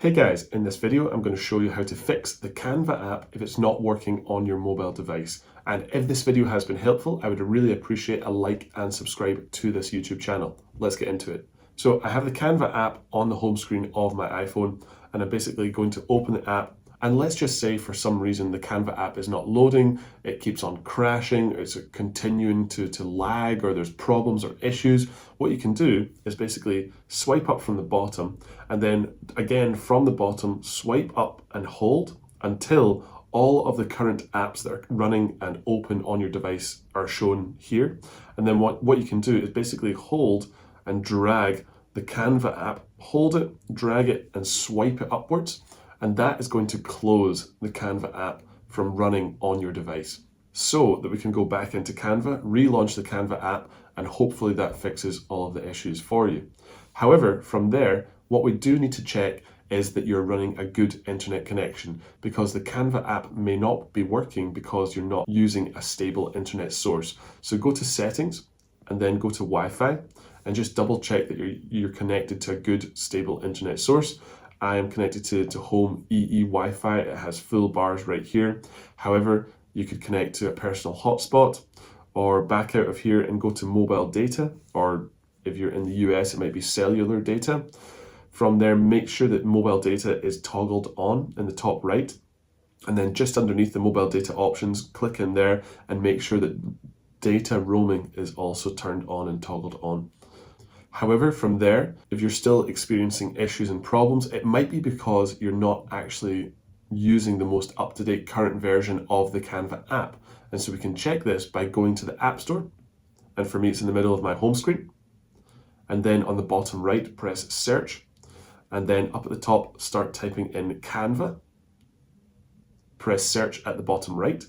Hey guys, in this video I'm going to show you how to fix the Canva app if it's not working on your mobile device. And if this video has been helpful, I would really appreciate a like and subscribe to this YouTube channel. Let's get into it. So I have the Canva app on the home screen of my iPhone, and I'm basically going to open the app. And let's just say for some reason the Canva app is not loading, it keeps on crashing, it's continuing to lag, or there's problems or issues. What you can do is basically swipe up from the bottom, and then again from the bottom, swipe up and hold until all of the current apps that are running and open on your device are shown here. And then what you can do is basically hold and drag the Canva app, hold it, drag it, and swipe it upwards. And that is going to close the Canva app from running on your device, so that we can go back into Canva, relaunch the Canva app, and hopefully that fixes all of the issues for you. However, from there, what we do need to check is that you're running a good internet connection, because the Canva app may not be working because you're not using a stable internet source. So go to settings and then go to Wi-Fi and just double check that you're connected to a good stable internet source. I am connected to home EE Wi-Fi. It has full bars right here. However, you could connect to a personal hotspot, or back out of here and go to mobile data, or if you're in the US, it might be cellular data. From there, make sure that mobile data is toggled on in the top right. And then just underneath the mobile data options, click in there and make sure that data roaming is also turned on and toggled on. However, from there, if you're still experiencing issues and problems, it might be because you're not actually using the most up-to-date current version of the Canva app. And so we can check this by going to the App Store. And for me, it's in the middle of my home screen. And then on the bottom right, press search. And then up at the top, start typing in Canva. Press search at the bottom right.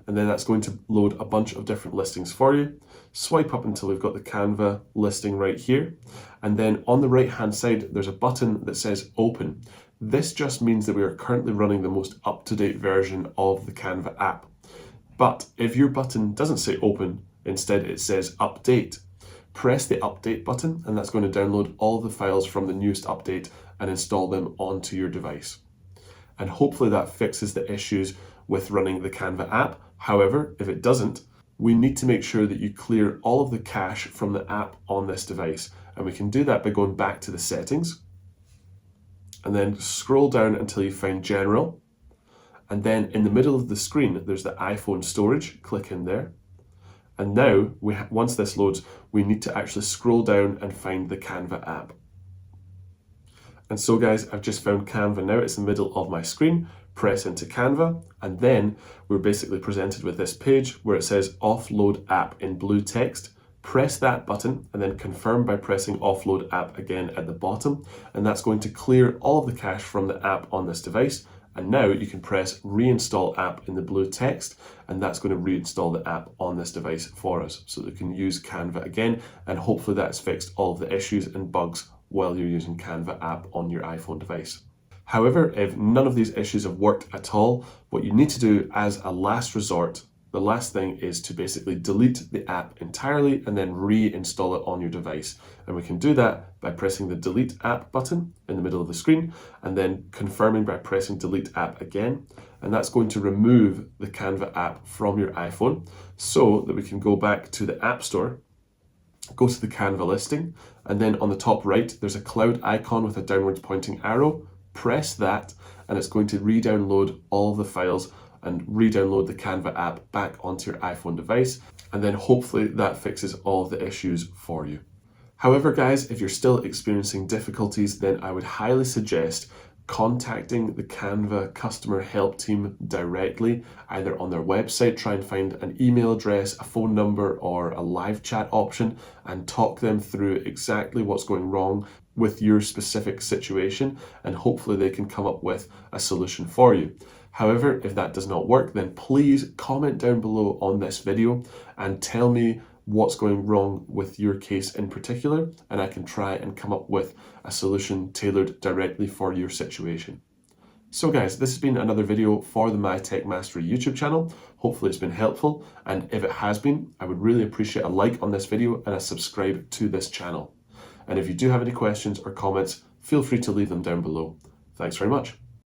And then that's going to load a bunch of different listings for you. Swipe up until we've got the Canva listing right here. And then on the right hand side, there's a button that says open. This just means that we are currently running the most up-to-date version of the Canva app. But if your button doesn't say open, instead it says update, press the update button, and that's going to download all the files from the newest update and install them onto your device. And hopefully that fixes the issues with running the Canva app. However, if it doesn't, we need to make sure that you clear all of the cache from the app on this device. And we can do that by going back to the settings and then scroll down until you find general. And then in the middle of the screen, there's the iPhone storage. Click in there. And now, once this loads, we need to actually scroll down and find the Canva app. And so guys, I've just found Canva now. It's in the middle of my screen. Press into Canva, and then we're basically presented with this page where it says offload app in blue text. Press that button and then confirm by pressing offload app again at the bottom, and that's going to clear all of the cache from the app on this device. And now you can press reinstall app in the blue text, and that's going to reinstall the app on this device for us so that we can use Canva again, and hopefully that's fixed all of the issues and bugs while you're using Canva app on your iPhone device. However, if none of these issues have worked at all, what you need to do as a last resort, the last thing is to basically delete the app entirely and then reinstall it on your device. And we can do that by pressing the delete app button in the middle of the screen and then confirming by pressing delete app again. And that's going to remove the Canva app from your iPhone so that we can go back to the App Store, go to the Canva listing, and then on the top right, there's a cloud icon with a downwards pointing arrow. Press that, and it's going to re-download all of the files and re-download the Canva app back onto your iPhone device, and then hopefully that fixes all of the issues for you. However, guys, if you're still experiencing difficulties, then I would highly suggest contacting the Canva customer help team directly, either on their website, try and find an email address, a phone number, or a live chat option, and talk them through exactly what's going wrong with your specific situation, and hopefully they can come up with a solution for you. However, if that does not work, then please comment down below on this video and tell me what's going wrong with your case in particular, and I can try and come up with a solution tailored directly for your situation. So guys, this has been another video for the My Tech Mastery YouTube channel. Hopefully it's been helpful, and if it has been, I would really appreciate a like on this video and a subscribe to this channel. And if you do have any questions or comments, feel free to leave them down below. Thanks very much.